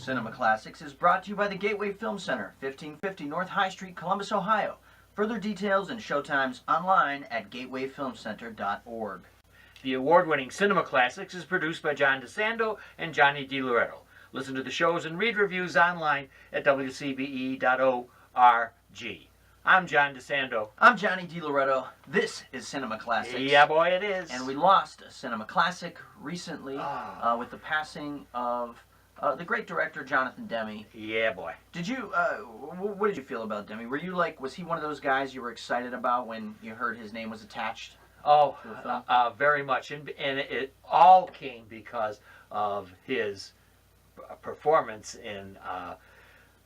Cinema Classics is brought to you by the Gateway Film Center, 1550 North High Street, Columbus, Ohio. Further details and showtimes online at gatewayfilmcenter.org. The award-winning Cinema Classics is produced by John DeSando and Johnny DiLoretto. Listen to the shows and read reviews online at WCBE.org. I'm John DeSando. I'm Johnny DiLoretto. This is Cinema Classics. Yeah, boy, it is. And we lost a Cinema Classic recently with the passing of the great director Jonathan Demme. Yeah, boy. Did you? What did you feel about Demme? Were you like? Was he one of those guys you were excited about when you heard his name was attached? Oh, very much, and it all came because of his performance in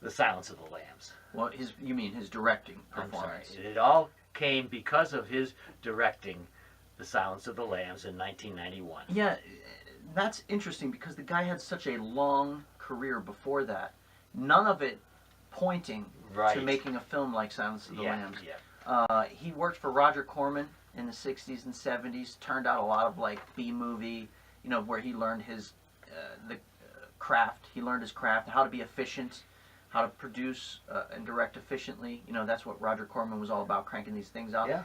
The Silence of the Lambs. Well, you mean his directing performance? I'm sorry. It all came because of his directing The Silence of the Lambs in 1991. Yeah, that's interesting because the guy had such a long career before that. None of it pointing to making a film like Silence of the Lambs. Yeah. He worked for Roger Corman in the 60s and 70s, turned out a lot of like B-movie, where he learned his craft. He learned his craft, how to be efficient, how to produce and direct efficiently. That's what Roger Corman was all about, cranking these things out. Yeah.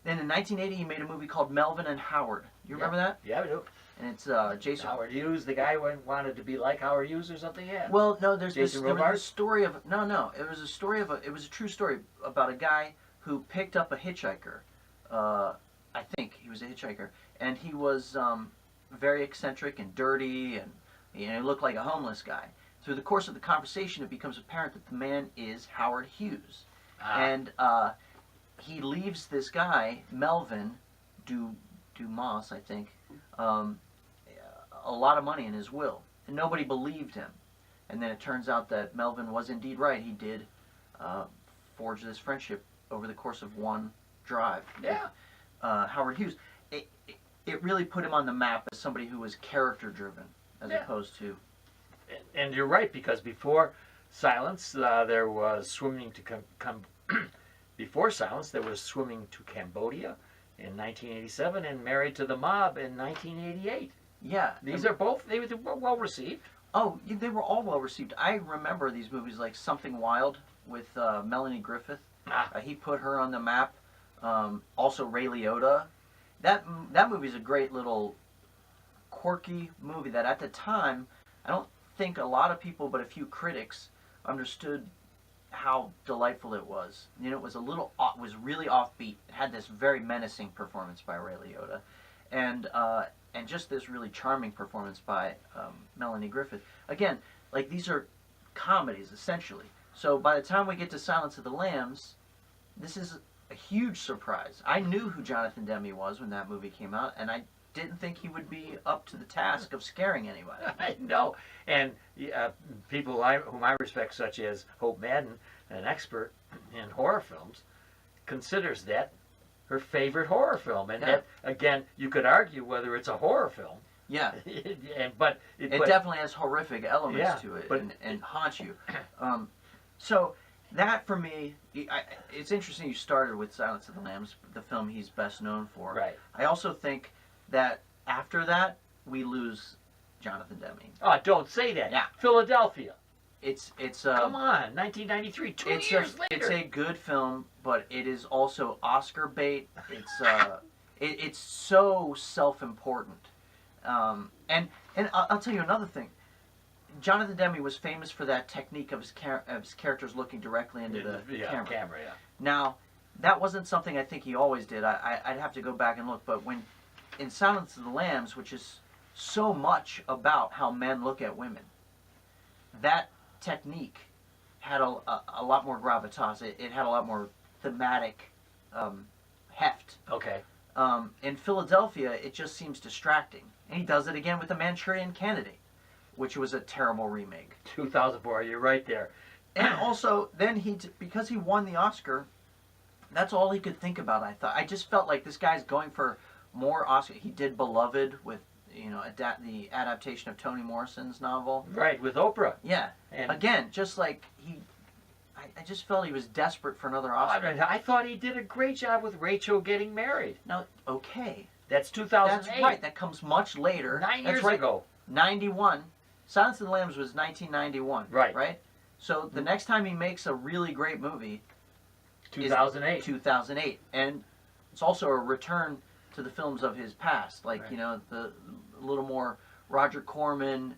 Then in 1980, he made a movie called Melvin and Howard. You remember that? Yeah, I do. And it's Jason Howard Hughes, the guy who wanted to be like Howard Hughes or something. Yeah. Well, no, there was a story of it was a true story about a guy who picked up a hitchhiker. I think he was a hitchhiker, and he was very eccentric and dirty, and he looked like a homeless guy. Through the course of the conversation, it becomes apparent that the man is Howard Hughes, and he leaves this guy Melvin Dumas, I think, a lot of money in his will, and nobody believed him. And then it turns out that Melvin was indeed right. He did forge this friendship over the course of one drive. Yeah. Howard Hughes. It really put him on the map as somebody who was character-driven, as opposed to... And you're right, because before Silence, there was Swimming to before Silence, there was Swimming to Cambodia in 1987 and Married to the Mob in 1988. Yeah. These are both, they were well received. Oh, they were all well received. I remember these movies like Something Wild with Melanie Griffith. He put her on the map. Also Ray Liotta. That movie's a great little quirky movie that at the time, I don't think a lot of people, but a few critics, understood how delightful it was. It was was really offbeat. It had this very menacing performance by Ray Liotta, and just this really charming performance by Melanie Griffith. Again, like these are comedies essentially. So by the time we get to Silence of the Lambs, this is a huge surprise. I knew who Jonathan Demme was when that movie came out, and I didn't think he would be up to the task of scaring anybody. I know. And people whom I respect, such as Hope Madden, an expert in horror films, considers that her favorite horror film. And that, again, you could argue whether it's a horror film. Yeah. But it definitely has horrific elements to it and haunts you. So that, for me, it's interesting you started with Silence of the Lambs, the film he's best known for. Right. I also think that after that, we lose Jonathan Demme. Oh, don't say that. Yeah. Philadelphia. It's Come on, 1993, 2 years later. It's a good film, but it is also Oscar bait. It's so self-important. And I'll tell you another thing. Jonathan Demme was famous for that technique of his characters looking directly into the camera. Now, that wasn't something I think he always did. I'd have to go back and look, but when in Silence of the Lambs, which is so much about how men look at women, that technique had a lot more gravitas. It had a lot more thematic heft. Okay. In Philadelphia, it just seems distracting. And he does it again with The Manchurian Candidate, which was a terrible remake. 2004, you're right there. And also, then because he won the Oscar, that's all he could think about, I thought. I just felt like this guy's going for more Oscar. He did Beloved with, the adaptation of Toni Morrison's novel. Right, with Oprah. Yeah. And again, just like I just felt he was desperate for another Oscar. I thought he did a great job with Rachel Getting Married. No, okay. That's 2008. That's right. That comes much later. 9 years ago. 91. Silence of the Lambs was 1991. Right. Right? So the next time he makes a really great movie 2008. is 2008. And it's also a return to the films of his past. Like, Right. you know, the a little more Roger Corman,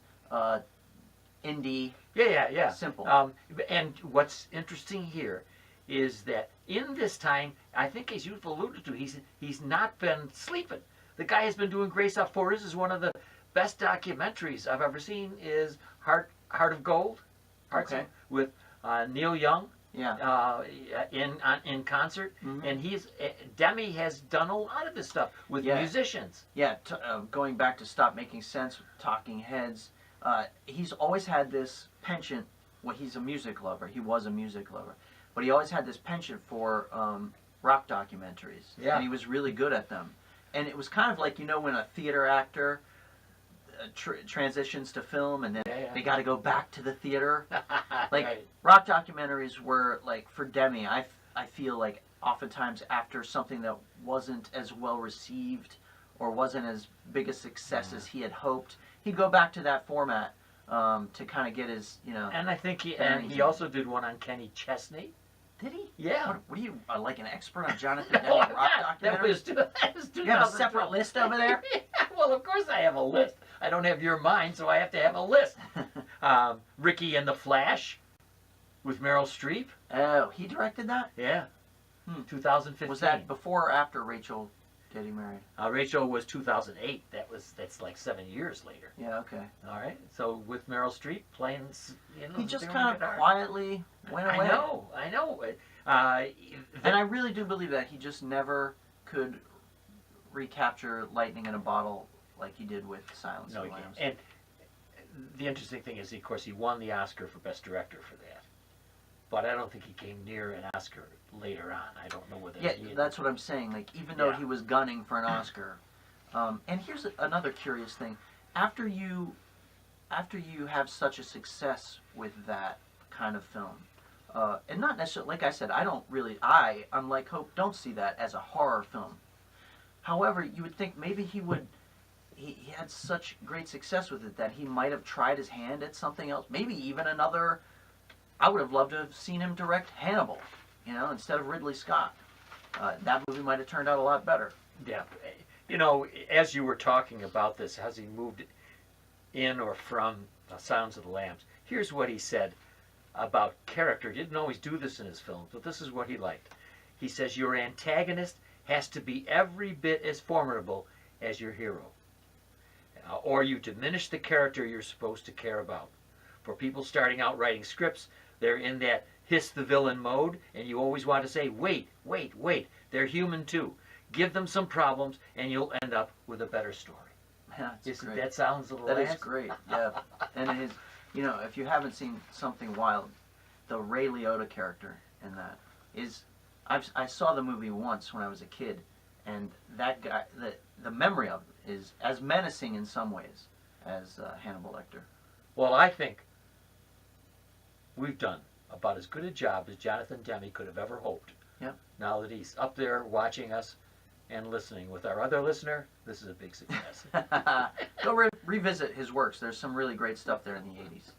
indie, Yeah. simple. And what's interesting here is that in this time, I think as you've alluded to, he's not been sleeping. The guy has been doing great stuff. For his is one of the best documentaries I've ever seen is Heart of Gold, Okay. with Neil Young Yeah. in concert, Mhm. and Demme has done a lot of this stuff with Yeah. musicians. Yeah, going back to Stop Making Sense, Talking Heads, he's always had this penchant. Well, he's a music lover. He was a music lover. But he always had this penchant for rock documentaries. Yeah. And he was really good at them. And it was kind of like, you know, when a theater actor transitions to film and then Yeah. they got to go back to the theater. Like, Right. rock documentaries were, like, for Demme, I feel like oftentimes after something that wasn't as well received or wasn't as big a success as he had hoped, he'd go back to that format to kind of get his, you know. And I think he bearings. also did one on Kenny Chesney. Did he? Yeah. What are you, like an expert on Jonathan Demme Oh, rock yeah, documentaries? that was You have a 2012. separate list over there? Yeah, well, of course I have a list. I don't have your mind, so I have to have a list. Ricky and the Flash with Meryl Streep. Oh, he directed that? Yeah. 2015. Was that before or after Rachel getting married? Rachel was 2008. That's like 7 years later. Yeah, okay. All right. So with Meryl Streep playing, you know, He just doing kind of guitar. quietly went away. I know. And I really do believe that he just never could recapture lightning in a bottle like he did with Silence No, of he the can't. Lambs. And the interesting thing is, of course, he won the Oscar for Best Director for that. But I don't think he came near an Oscar later on. I don't know whether Yeah, he that's what I'm saying. Like, even though Yeah. he was gunning for an Oscar, and here's another curious thing: after you have such a success with that kind of film, and not necessarily, like I said, unlike Hope, don't see that as a horror film. However, you would think maybe he had such great success with it that he might have tried his hand at something else. Maybe even another. I would have loved to have seen him direct Hannibal, you know, instead of Ridley Scott. That movie might have turned out a lot better. Yeah. You know, as you were talking about this, has he moved in or from Sounds of the Lambs? Here's what he said about character. He didn't always do this in his films, but this is what he liked. He says, your antagonist has to be every bit as formidable as your hero. Or you diminish the character you're supposed to care about. For people starting out writing scripts, they're in that hiss the villain mode, and you always want to say, wait, they're human too. Give them some problems, and you'll end up with a better story. That's great. That sounds a little That is great, yeah. And you know, if you haven't seen Something Wild, the Ray Liotta character in that is, I saw the movie once when I was a kid, and that guy, the memory of it is as menacing in some ways as Hannibal Lecter. Well, I think we've done about as good a job as Jonathan Demme could have ever hoped. Yep. Now that he's up there watching us and listening with our other listener, this is a big success. Go revisit his works. There's some really great stuff there in the 80s.